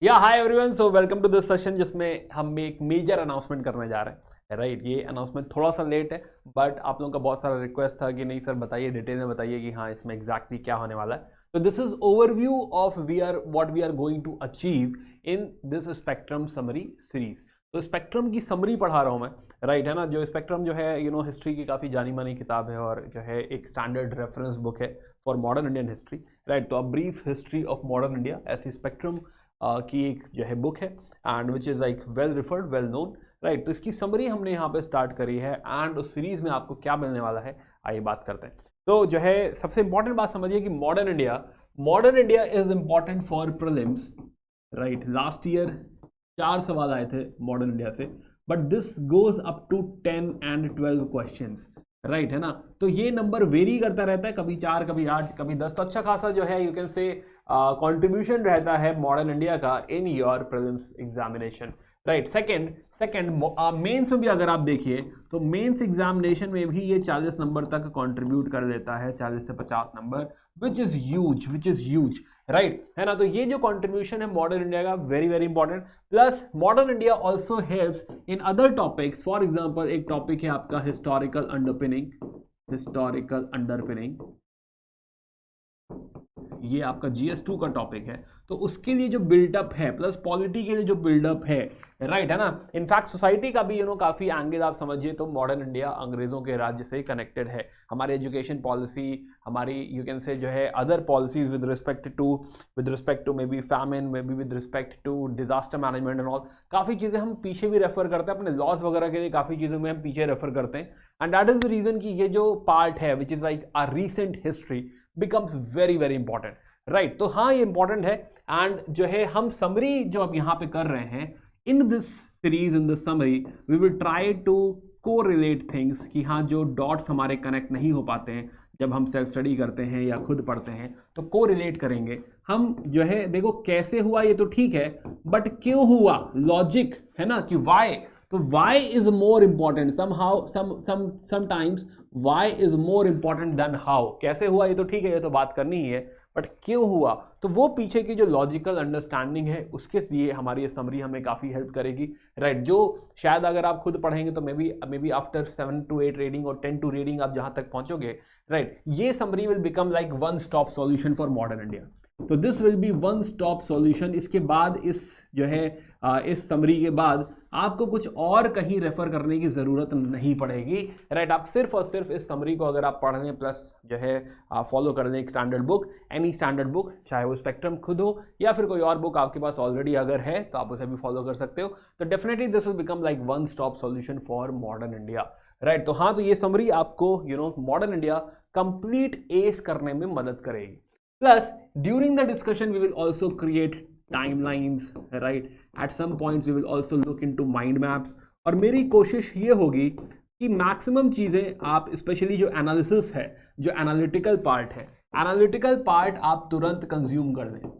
या hi everyone, so welcome to this session जिसमें हम एक मेजर अनाउंसमेंट करने जा रहे हैं। राइट, ये अनाउंसमेंट थोड़ा सा लेट है, बट आप लोगों का बहुत सारा रिक्वेस्ट था कि नहीं सर बताइए, डिटेल में बताइए कि हाँ इसमें एग्जैक्टली क्या होने वाला है। तो this is overview of what we are going to achieve in this spectrum summary series. तो स्पेक्ट्रम की समरी पढ़ा रहा हूँ मैं, राइट है ना। जो स्पेक्ट्रम जो है हिस्ट्री की काफ़ी जानी मानी किताब है और जो है एक स्टैंडर्ड रेफरेंस बुक है for modern Indian history. Right, तो a brief history of modern India ऐसी स्पेक्ट्रम की एक जो है बुक है and which is like well referred, well known. Right, तो इसकी समरी हमने यहाँ पे स्टार्ट करी है एंड उस सीरीज में आपको क्या मिलने वाला है आइए बात करते हैं। तो जो है सबसे इंपॉर्टेंट बात समझिए कि modern India is important for prelims. Right, last year 4 सवाल आए थे मॉडर्न इंडिया से, but this goes up to 10 and 12 questions. Right है ना, तो ये नंबर वेरी करता रहता है, कभी 4 कभी 8 कभी 10। तो अच्छा खासा जो है यू कैन से कंट्रीब्यूशन रहता है मॉडर्न इंडिया का in your prelims examination. Right, second mains में भी अगर आप देखिए तो मेंस एग्जामिनेशन में भी ये 40 नंबर तक कंट्रीब्यूट कर लेता है, 40 से 50 number, which is huge. Right है ना, तो ये जो कंट्रीब्यूशन है मॉडर्न इंडिया का very very important. Plus modern India also helps in other topics. For example एक टॉपिक है आपका हिस्टोरिकल अंडरपिनिंग, ये आपका GS2 का टॉपिक है। तो उसके लिए जो बिल्डअप है, प्लस पॉलिटी के लिए जो बिल्डअप है, राइट है ना। इनफैक्ट सोसाइटी का भी काफी एंगल आप समझिए तो मॉडर्न इंडिया अंग्रेजों के राज्य से कनेक्टेड है। हमारी एजुकेशन पॉलिसी, हमारी यू कैन से जो है other policies with respect to may be famine, may be with respect to disaster management and all, काफी चीजें हम पीछे भी रेफर करते हैं अपने लॉज वगैरह के लिए, काफी चीजों में हम पीछे रेफर करते हैं। And that is the reason कि ये जो पार्ट है which is like a recent history becomes very very important. Right, तो हाँ ये इंपॉर्टेंट है। एंड जो है हम समरी जो अब यहाँ पे कर रहे हैं in this series, in this summary we will try to correlate things कि हाँ जो डॉट्स हमारे कनेक्ट नहीं हो पाते हैं जब हम सेल्फ स्टडी करते हैं या खुद पढ़ते हैं, तो कोरिलेट करेंगे हम। जो है देखो कैसे हुआ ये तो ठीक है, बट क्यों हुआ, लॉजिक है ना कि वाई। तो why is more important somehow, sometimes why is more important than how. कैसे हुआ ये तो ठीक है, ये तो बात करनी ही है, बट क्यों हुआ, तो वो पीछे की जो लॉजिकल अंडरस्टैंडिंग है उसके लिए हमारी ये समरी हमें काफ़ी हेल्प करेगी। राइट, जो शायद अगर आप खुद पढ़ेंगे तो maybe after 7 to 8 reading और 10 to रीडिंग आप जहाँ तक पहुँचोगे, राइट, ये summary will become like one stop solution for modern India. तो this will be one stop solution. इसके बाद इस जो है इस समरी के बाद आपको कुछ और कहीं रेफर करने की ज़रूरत नहीं पड़ेगी। राइट, आप सिर्फ और सिर्फ इस समरी को अगर आप पढ़ लें प्लस जो है फॉलो कर लें एक standard book, any standard book, चाहे वो स्पेक्ट्रम खुद हो या फिर कोई और बुक आपके पास ऑलरेडी अगर है तो आप उसे भी फॉलो कर सकते हो, तो definitely this will become like one stop solution for modern India. Right, तो हाँ, तो ये समरी आपको मॉडर्न इंडिया कंप्लीट एस करने में मदद करेगी। Plus, during the discussion, we will also create timelines, right? At some points, we will also look into mind maps. और मेरी कोशिश ये होगी कि मैक्सिमम चीज़ें आप, स्पेशली जो एनालिसिस है, जो एनालिटिकल पार्ट है, एनालिटिकल पार्ट आप तुरंत कंज्यूम कर लें,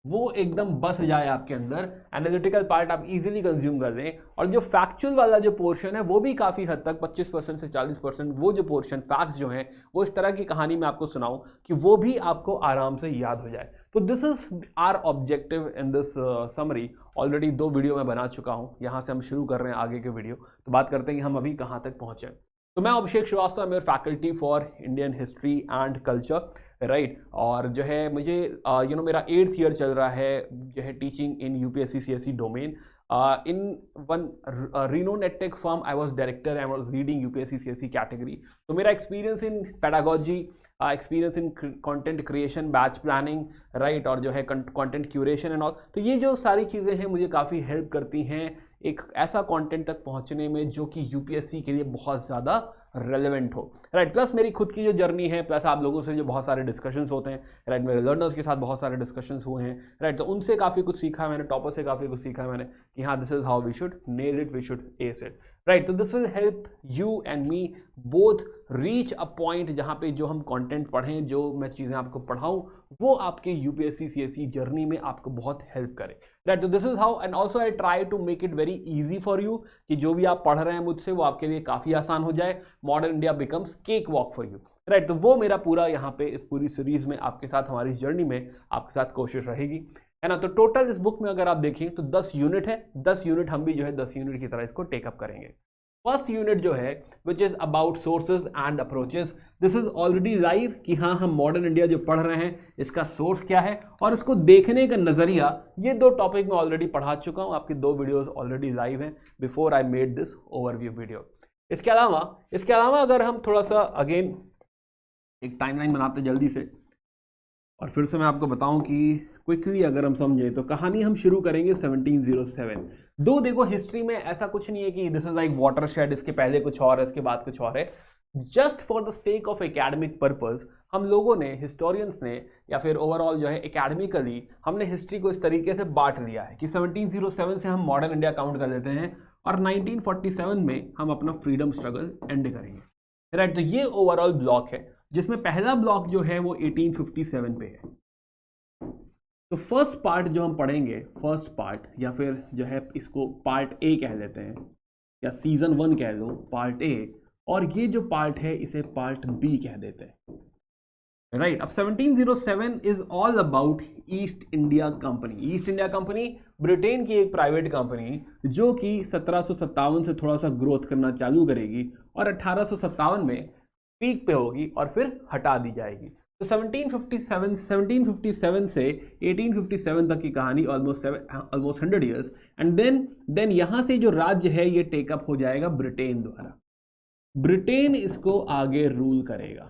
वो एकदम बस जाए आपके अंदर। एनालिटिकल पार्ट आप इजीली कंज्यूम कर लें, और जो फैक्चुअल वाला जो पोर्शन है वो भी काफ़ी हद तक 25% से 40% वो जो पोर्शन फैक्ट्स जो हैं वो इस तरह की कहानी मैं आपको सुनाऊं कि वो भी आपको आराम से याद हो जाए। तो this is our objective in this summary. Already 2 video मैं बना चुका हूँ, यहाँ से हम शुरू कर रहे हैं आगे के वीडियो। तो बात करते हैं कि हम अभी कहाँ तक पहुँचे। तो मैं अभिषेक श्रीवास्तव, मेरे faculty for Indian history and culture. Right, और जो है मुझे मेरा 8th ईयर चल रहा है जो है teaching in UPSC CSE domain. in one renowned edtech firm I was director, I was leading UPSC CSE category। तो मेरा experience in pedagogy, experience in content creation, batch planning, right, और जो है कंटेंट क्यूरेशन एंड ऑल, तो ये जो सारी चीज़ें हैं मुझे काफ़ी हेल्प करती हैं एक ऐसा कंटेंट तक पहुंचने में जो कि UPSC के लिए बहुत ज़्यादा रेलेवेंट हो। राइट, प्लस मेरी खुद की जो जर्नी है, प्लस आप लोगों से जो बहुत सारे डिस्कशंस होते हैं, राइट, मेरे लर्नर्स के साथ बहुत सारे डिस्कशंस हुए हैं, राइट, तो उनसे काफ़ी कुछ सीखा है मैंने, टॉपर से काफ़ी कुछ सीखा है मैंने कि हाँ this is how we should nail it, we should ace it. Right, तो this will help you and me both reach a point जहाँ पे जो हम कंटेंट पढ़ें, जो मैं चीज़ें आपको पढ़ाऊँ, वो आपके UPSC CSE जर्नी में आपको बहुत हेल्प करे। राइट, तो this is how, and also I try to make it very easy for you कि जो भी आप पढ़ रहे हैं मुझसे वो आपके लिए काफ़ी आसान हो जाए। Modern India becomes cake walk for you. Right, तो वो मेरा पूरा यहाँ पे इस पूरी सीरीज में आपके साथ, हमारी जर्नी में आपके साथ कोशिश रहेगी। है ना। तो टोटल इस बुक में अगर आप देखें तो 10 यूनिट है, 10 यूनिट हम भी जो है 10 यूनिट की तरह इसको टेकअप करेंगे। फर्स्ट यूनिट जो है which is about sources and approaches, this is already live कि हाँ हम मॉडर्न इंडिया जो पढ़ रहे हैं इसका सोर्स क्या है और इसको देखने का नजरिया, ये 2 टॉपिक मैं ऑलरेडी पढ़ा चुका हूँ, आपकी 2 वीडियोस ऑलरेडी लाइव हैं before I made this overview video. इसके अलावा अगर हम थोड़ा सा अगेन एक टाइमलाइन बनाते जल्दी से और फिर से मैं आपको बताऊं कि क्विकली अगर हम समझें तो कहानी हम शुरू करेंगे 1707। दो देखो हिस्ट्री में ऐसा कुछ नहीं है कि दिस इज लाइक वाटरशेड, इसके पहले कुछ और है इसके बाद कुछ और है। Just for the sake of academic purpose हम लोगों ने, हिस्टोरियंस ने या फिर ओवरऑल जो है एकेडमिकली हमने हिस्ट्री को इस तरीके से बांट लिया है कि 1707 से हम मॉडर्न इंडिया काउंट कर लेते हैं और 1947 में हम अपना फ्रीडम स्ट्रगल एंड करेंगे, राइट। तो ये ओवरऑल ब्लॉक है जिसमें पहला ब्लॉक जो है वो 1857 पे है। तो फर्स्ट पार्ट जो हम पढ़ेंगे, फर्स्ट पार्ट या फिर जो है इसको पार्ट ए कह लेते हैं या सीजन 1 कह लो, पार्ट ए, और ये जो पार्ट है इसे पार्ट बी कह देते हैं, राइट। अब 1707 is all about east India company. East India company Britain की एक प्राइवेट कंपनी जो कि 1757 से थोड़ा सा ग्रोथ करना चालू करेगी और 1857 में पीक पे होगी और फिर हटा दी जाएगी। तो 1757 से 1857 तक की कहानी ऑलमोस्ट 100 ईयर्स, एंड देन यहां से जो राज्य है ये टेकअप हो जाएगा ब्रिटेन द्वारा। ब्रिटेन इसको आगे रूल करेगा,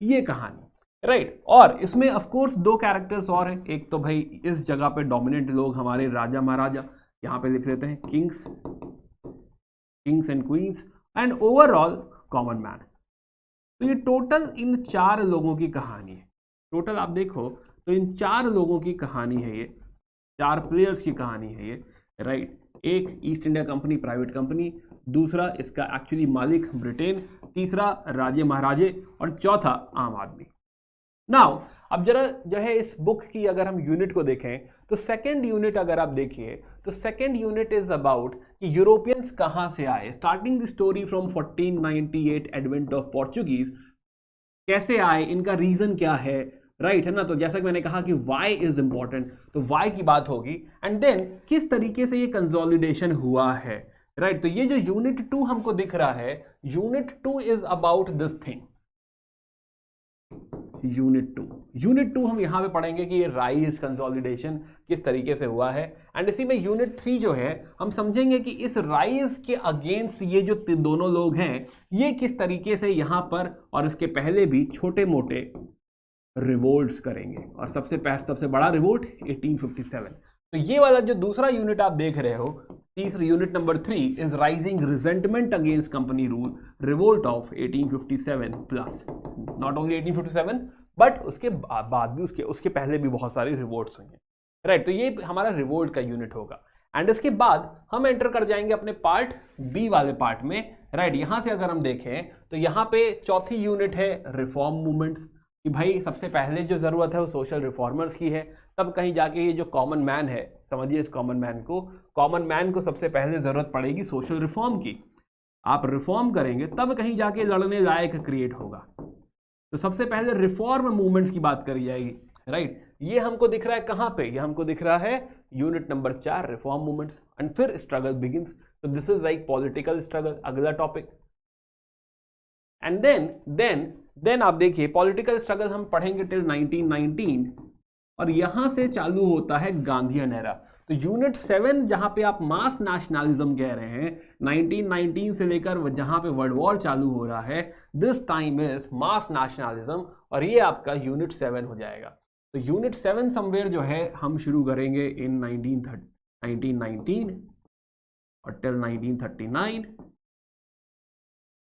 ये कहानी, राइट। और इसमें ऑफ कोर्स 2 कैरेक्टर्स और हैं। एक तो भाई इस जगह पे डोमिनेंट लोग हमारे राजा महाराजा, यहां पे लिख लेते हैं Kings and queen's, and overall common man. तो ये टोटल इन 4 लोगों की कहानी है। टोटल आप देखो तो इन 4 लोगों की कहानी है, ये 4 प्लेयर्स की कहानी है ये, राइट। एक east India company private company, दूसरा इसका एक्चुअली मालिक ब्रिटेन, तीसरा राजे महाराजे और चौथा आम आदमी। नाउ अब जरा जो है इस बुक की अगर हम यूनिट को देखें तो सेकंड यूनिट अगर आप देखिए तो सेकंड यूनिट इज अबाउट कि यूरोपियंस कहां से आए, starting the story from 1498 advent of Portuguese, कैसे आए, इनका रीजन क्या है, राइट, है ना। तो जैसा कि मैंने कहा कि वाई इज इंपॉर्टेंट, तो वाई की बात होगी, एंड देन किस तरीके से ये कंसोलिडेशन हुआ है, राइट। तो ये जो यूनिट 2 हमको दिख रहा है, unit 2 is about this thing. Unit 2 हम यहां पे पढ़ेंगे कि ये राइज कंसोलिडेशन किस तरीके से हुआ है, एंड इसी में यूनिट 3 जो है हम समझेंगे कि इस राइज के अगेंस्ट ये जो दोनों लोग हैं ये किस तरीके से यहां पर और इसके पहले भी छोटे मोटे रिवोल्ट्स करेंगे, और सबसे बड़ा रिवोल्ट 1857। तो ये वाला जो दूसरा यूनिट आप देख रहे हो, तीसरा unit number 3 is rising resentment against company rule, revolt of 1857 plus, not only 1857 but उसके बाद भी उसके पहले भी बहुत सारी रिवोल्ट्स हुई हैं, राइट। तो ये हमारा रिवोल्ट का यूनिट होगा, एंड इसके बाद हम एंटर कर जाएंगे अपने पार्ट बी वाले पार्ट में, राइट। यहां से अगर हम देखें तो यहां पे चौथी यूनिट है रिफॉर्म मूवमेंट्स, कि भाई सबसे पहले जो जरूरत है वो सोशल रिफॉर्मर्स की है, तब कहीं जाके ये जो कॉमन मैन है, समझिए इस कॉमन मैन को सबसे पहले जरूरत पड़ेगी सोशल रिफॉर्म की। आप रिफॉर्म करेंगे तब कहीं जाके लड़ने लायक क्रिएट होगा। तो सबसे पहले रिफॉर्म मूवमेंट्स की बात करी जाएगी, राइट। ये हमको दिख रहा है कहां पे, ये हमको दिख रहा है unit number 4 reform movements, and फिर स्ट्रगल बिगिंस। तो this is like political struggle, अगला टॉपिक। एंड देन आप देखिए पॉलिटिकल स्ट्रगल हम पढ़ेंगे टिल 1919, और यहां से चालू होता है गांधीयन एरा। तो यूनिट 7 जहां पे आप मास नेशनलिज्म कह रहे हैं, 1919 से लेकर जहां पे वर्ल्ड वॉर चालू हो रहा है, this time is mass nationalism, और ये आपका यूनिट 7 हो जाएगा। तो यूनिट 7 समवेयर जो है हम शुरू करेंगे इन 1919 और टिल 1939।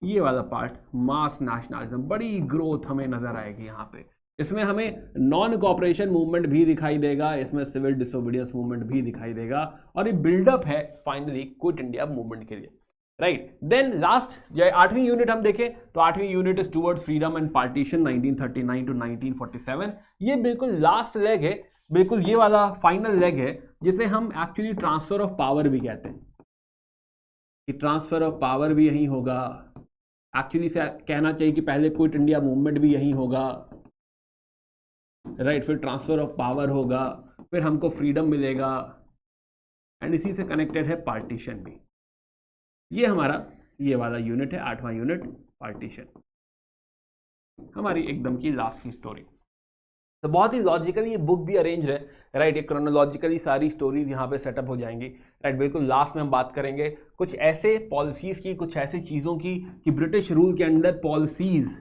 ये वाला पार्ट मास नेशनलिज्म, बड़ी ग्रोथ हमें नजर आएगी यहाँ पे। इसमें हमें नॉन कॉपरेशन मूवमेंट भी दिखाई देगा, इसमें सिविल डिसोबीडियंस मूवमेंट भी दिखाई देगा, और ये बिल्डअप है फाइनली क्विट इंडिया मूवमेंट के लिए, राइट। देन लास्ट जो 8वीं यूनिट हम देखें तो 8वीं unit is towards freedom and partition 1939 to 1947। ये बिल्कुल लास्ट लेग है, बिल्कुल ये वाला फाइनल लेग है जिसे हम एक्चुअली ट्रांसफर ऑफ पावर भी कहते हैं, कि ट्रांसफर ऑफ पावर भी यही होगा। एक्चुअली से कहना चाहिए कि पहले क्विट इंडिया मूवमेंट भी यही होगा, राइट, फिर ट्रांसफर ऑफ पावर होगा, फिर हमको फ्रीडम मिलेगा, एंड इसी से कनेक्टेड है पार्टीशन भी। ये हमारा ये वाला यूनिट है, 8वां यूनिट पार्टीशन, हमारी एकदम की लास्ट की स्टोरी। तो बहुत ही लॉजिकली ये बुक भी अरेंज है, राइट। ये क्रोनोलॉजिकली सारी स्टोरीज यहाँ पे सेटअप हो जाएंगी, राइट। बिल्कुल लास्ट में हम बात करेंगे कुछ ऐसे पॉलिसीज की, कुछ ऐसी चीज़ों की कि ब्रिटिश रूल के अंडर पॉलिसीज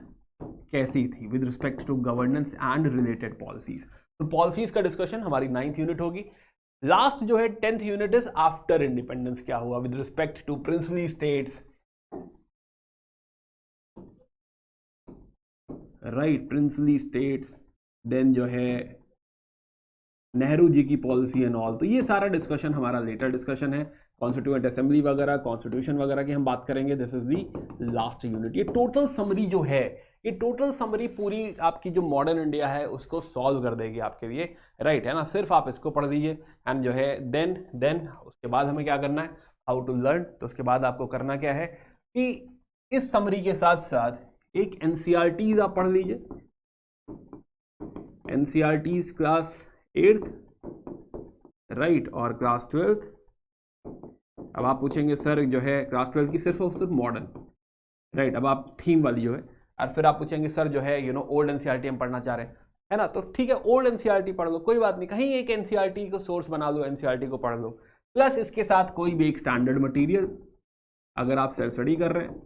कैसी थी with respect to governance and related policies. तो पॉलिसीज का डिस्कशन हमारी 9th यूनिट होगी। लास्ट जो है 10th unit is after independence, क्या हुआ with respect to princely states, right, princely states, then जो है नेहरू जी की पॉलिसी एंड ऑल। तो ये सारा डिस्कशन हमारा लेटर डिस्कशन है। कॉन्स्टिट्यूएंट असेंबली वगैरह, कॉन्स्टिट्यूशन वगैरह की हम बात करेंगे। This is the last unit. ये टोटल समरी जो है, ये टोटल समरी पूरी आपकी जो मॉडर्न इंडिया है उसको सॉल्व कर देगी आपके लिए, राइट, है ना। सिर्फ आप इसको पढ़ दीजिए एंड जो है देन उसके बाद हमें क्या करना है, हाउ टू लर्न। तो उसके बाद आपको करना क्या है कि इस समरी के साथ साथ एक एनसीईआरटीज आप पढ़ लीजिए, एनसीईआरटीज क्लास 8th, राइट, और क्लास 12th। अब आप पूछेंगे सर जो है क्लास 12th की सिर्फ और सिर्फ मॉडर्न, राइट, अब आप थीम वाली जो है, और फिर आप पूछेंगे सर जो है ओल्ड एनसीईआरटी हम पढ़ना चाह रहे हैं, है ना। तो ठीक है, ओल्ड एनसीईआरटी पढ़ लो, कोई बात नहीं, कहीं एक एनसीईआरटी को सोर्स बना लो, एनसीईआरटी को पढ़ लो, प्लस इसके साथ कोई भी एक स्टैंडर्ड मटेरियल। अगर आप सेल्फ स्टडी कर रहे हैं,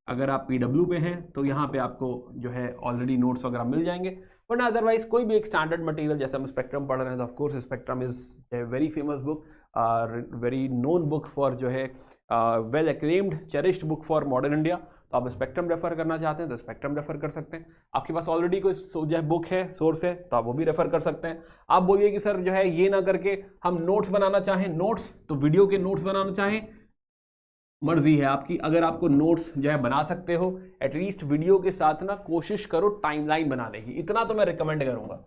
अगर आप पीडब्ल्यू पे हैं तो यहाँ पे आपको जो है ऑलरेडी नोट्स वगैरह मिल जाएंगे, वरना अदरवाइज कोई भी एक स्टैंडर्ड मटेरियल, जैसे हम स्पेक्ट्रम पढ़ रहे हैं तो of course spectrum is a very famous book, very known book for जो है well acclaimed cherished book for modern India. तो आप स्पेक्ट्रम रेफर करना चाहते हैं तो स्पेक्ट्रम रेफर कर सकते हैं। आपके पास ऑलरेडी कोई जो है बुक है, सोर्स है, तो आप वो भी रेफर कर सकते हैं। आप बोलिए कि सर जो है ये ना करके हम नोट्स बनाना चाहें, नोट्स तो वीडियो के नोट्स बनाना चाहें, मर्जी है आपकी। अगर आपको नोट्स जो है बना सकते हो, एटलीस्ट वीडियो के साथ ना कोशिश करो टाइमलाइन बनाने की, इतना तो मैं रिकमेंड करूंगा।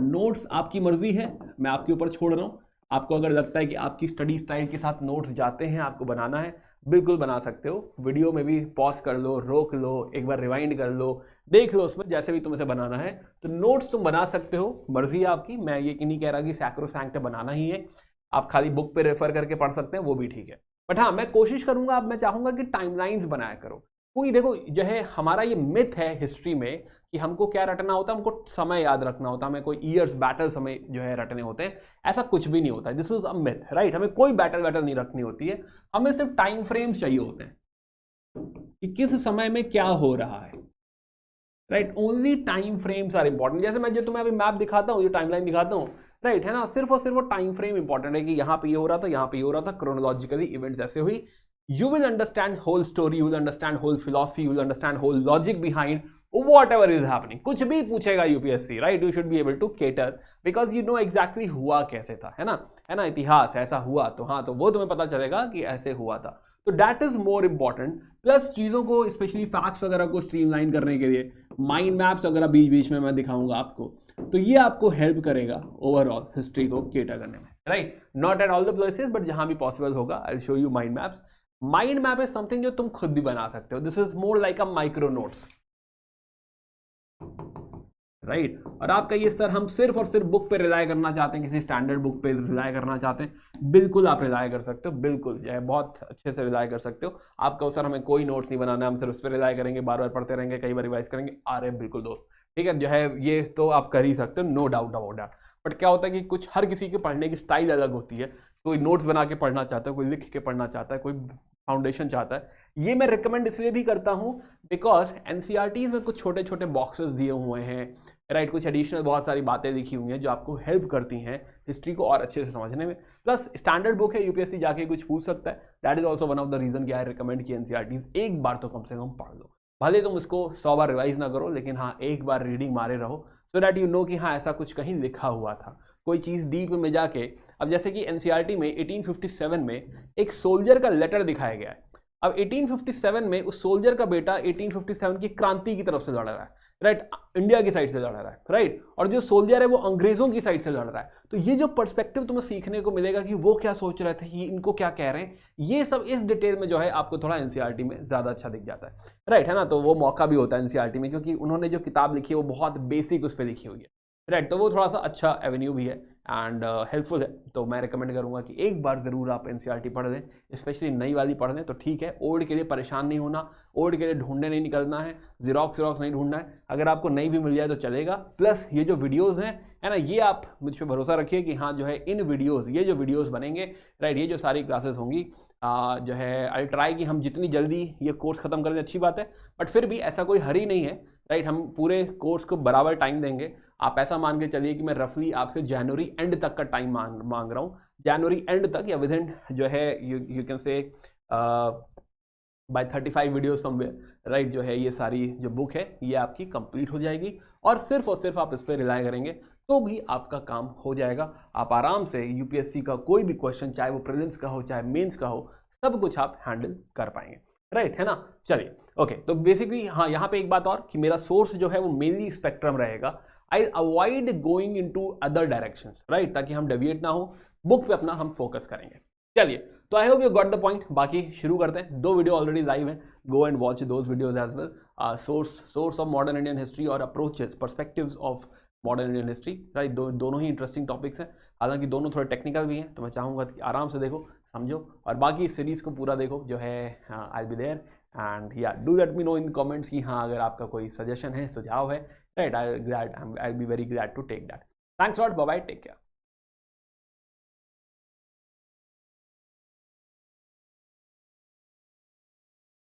नोट्स आपकी मर्जी है, मैं आपके ऊपर छोड़ रहा हूं। आपको अगर लगता है कि आपकी स्टडी स्टाइल के साथ नोट्स जाते हैं, आपको बनाना है, बिल्कुल बना सकते हो। वीडियो में भी पॉज कर लो, रोक लो, एक बार रिवाइंड कर लो, देख लो उसमें, जैसे भी तुम्हें बनाना है। तो नोट्स तुम बना सकते हो, मर्जी है आपकी। मैं ये नहीं कह रहा कि सैक्रोसैंक्ट बनाना ही है, आप खाली बुक पे रेफर करके पढ़ सकते हैं, वो भी ठीक है। बट हाँ, मैं कोशिश करूंगा, अब मैं चाहूंगा कि टाइमलाइंस बनाया करो। कोई देखो जो है हमारा ये मिथ है हिस्ट्री में कि हमको क्या रटना होता है, हमको समय याद रखना होता है, हमें कोई ईयर्स बैटल समय जो है रटने होते हैं। ऐसा कुछ भी नहीं होता है, this is a myth, right. हमें कोई बैटल नहीं रखनी होती है, हमें सिर्फ टाइम फ्रेम्स चाहिए होते हैं कि किस समय में क्या हो रहा है, right. Only time frames are important. जैसे मैं जो तुम्हें अभी मैप दिखाता हूँ, जो टाइमलाइन दिखाता हूँ, राइट, है ना, सिर्फ और सिर्फ वो टाइम फ्रेम इंपॉर्टेंट है कि यहाँ पे ये हो रहा था, यहाँ पे ये हो रहा था, क्रोनोलॉजिकली इवेंट्स ऐसे हुई। You will understand whole story, you will understand whole philosophy, you will understand whole logic behind whatever is happening. कुछ भी पूछेगा UPSC, right? You should be able to cater because you know exactly हुआ कैसे था, है ना, इतिहास ऐसा हुआ, तो हाँ, तो वो तुम्हें पता चलेगा कि ऐसे हुआ था। तो that is more important। Plus चीज़ों को स्पेशली फैक्ट्स वगैरह को स्ट्रीमलाइन करने के लिए माइंड मैप्स वगैरह बीच बीच में मैं दिखाऊंगा आपको, तो ये आपको हेल्प करेगा ओवरऑल हिस्ट्री को केटर करने में, right. Not at all the places, but जहां भी पॉसिबल होगा I will show you mind maps. Mind map is something जो तुम खुद भी बना सकते हो। This is more like a micro notes, right. और आपका ये सर हम सिर्फ और सिर्फ बुक पे रिलाय करना चाहते हैं, किसी स्टैंडर्ड बुक पे रिलाय करना चाहते हैं, बिल्कुल आप रिलाय कर सकते हो, बिल्कुल जो है बहुत अच्छे से रिलाय कर सकते हो। आपका सर हमें कोई नोट्स नहीं बनाना, हम सिर्फ उस पर रिलाय करेंगे, बार बार पढ़ते रहेंगे, कई बार रिवाइज करेंगे। अरे बिल्कुल दोस्त, ठीक है, जो है ये तो आप कर ही सकते हो, no doubt about that. But क्या होता है कि कुछ हर किसी के पढ़ने की स्टाइल अलग होती है। कोई नोट्स बना के पढ़ना चाहता है, कोई लिख के पढ़ना चाहता है, कोई फाउंडेशन चाहता है। ये मैं रिकमेंड इसलिए भी करता हूं बिकॉज एनसीईआरटीज में कुछ छोटे छोटे बॉक्सेस दिए हुए हैं, राइट, कुछ एडिशनल बहुत सारी बातें लिखी हुई हैं जो आपको हेल्प करती हैं हिस्ट्री को और अच्छे से समझने में। प्लस स्टैंडर्ड बुक है, यूपीएससी जाके कुछ पूछ सकता है। That is also one of the reason कि आई रिकमेंड कि एनसीईआरटीज एक बार तो कम से कम पढ़ लो। भले तुम इसको 100 बार रिवाइज ना करो, लेकिन हाँ एक बार रीडिंग मारे रहो, सो दैट यू नो कि हाँ ऐसा कुछ कहीं लिखा हुआ था, कोई चीज़ डीप में जाके। अब जैसे कि एनसीईआरटी में 1857 में एक सोल्जर का लेटर दिखाया गया है। अब 1857 में उस सोल्जर का बेटा 1857 की क्रांति की तरफ से लड़ रहा है, राइट, इंडिया की साइड से लड़ रहा है, राइट, और जो सोल्जर है वो अंग्रेजों की साइड से लड़ रहा है। तो ये जो पर्सपेक्टिव तुम्हें सीखने को मिलेगा कि वो क्या सोच रहे थे, ये इनको क्या कह रहे हैं, ये सब इस डिटेल में जो है आपको थोड़ा एनसीईआरटी में ज्यादा अच्छा दिख जाता है, राइट, है ना। तो वो मौका भी होता है एनसीईआरटी में, क्योंकि उन्होंने जो किताब लिखी है वो बहुत बेसिक उस पर लिखी हुई है, राइट। तो वो थोड़ा सा अच्छा एवेन्यू भी है एंड हेल्पफुल है, तो मैं रिकमेंड करूंगा कि एक बार ज़रूर आप एनसीईआरटी पढ़ लें, स्पेशली नई वाली पढ़ लें तो ठीक है। ओल्ड के लिए परेशान नहीं होना, ओल्ड के लिए ढूंढने नहीं निकलना है, जीरोक्स नहीं ढूंढना है, अगर आपको नई भी मिल जाए तो चलेगा। प्लस ये जो वीडियोज़ हैं है ना, ये आप मुझ पर भरोसा रखिए कि हाँ जो है इन वीडियोज़, ये जो वीडियोज़ बनेंगे राइट, ये जो सारी क्लासेस होंगी जो है आई ट्राई कि हम जितनी जल्दी ये कोर्स ख़त्म करें अच्छी बात है, बट फिर भी ऐसा कोई हरी नहीं है राइट, हम पूरे कोर्स को बराबर टाइम देंगे। आप ऐसा मान के चलिए कि मैं रफली आपसे जनवरी एंड तक का टाइम मांग रहा हूँ, जनवरी एंड तक या विद इन जो है you can say by 35 video somewhere right, जो है ये सारी जो बुक है ये आपकी कंप्लीट हो जाएगी और सिर्फ आप इस पर रिलाय करेंगे तो भी आपका काम हो जाएगा। आप आराम से यूपीएससी का कोई भी क्वेश्चन, चाहे वो प्रीलिम्स का हो चाहे मेंस का हो, सब कुछ आप हैंडल कर पाएंगे राइट, है ना। चलिए ओके, तो बेसिकली हाँ यहाँ पे एक बात और कि मेरा सोर्स जो है वो मेनली स्पेक्ट्रम रहेगा। I avoid going into other directions right, ताकि हम डेविएट ना हो, बुक पे अपना हम फोकस करेंगे। चलिए, तो I hope you got the point. बाकी शुरू करते हैं, 2 वीडियो ऑलरेडी लाइव हैं, go and watch those videos as well. Source of modern Indian history और approaches perspectives of modern Indian history right, दोनों ही इंटरेस्टिंग टॉपिक्स हैं, हालांकि दोनों थोड़े टेक्निकल भी हैं, तो मैं चाहूँगा कि आराम से देखो, समझो और बाकी इस सीरीज़ को पूरा देखो जो है। आई बी देयर एंड या do let me know in comments कि हाँ अगर आपका कोई सजेशन है, सुझाव है right, I be very glad to take that. Thanks lot, bye bye, take care.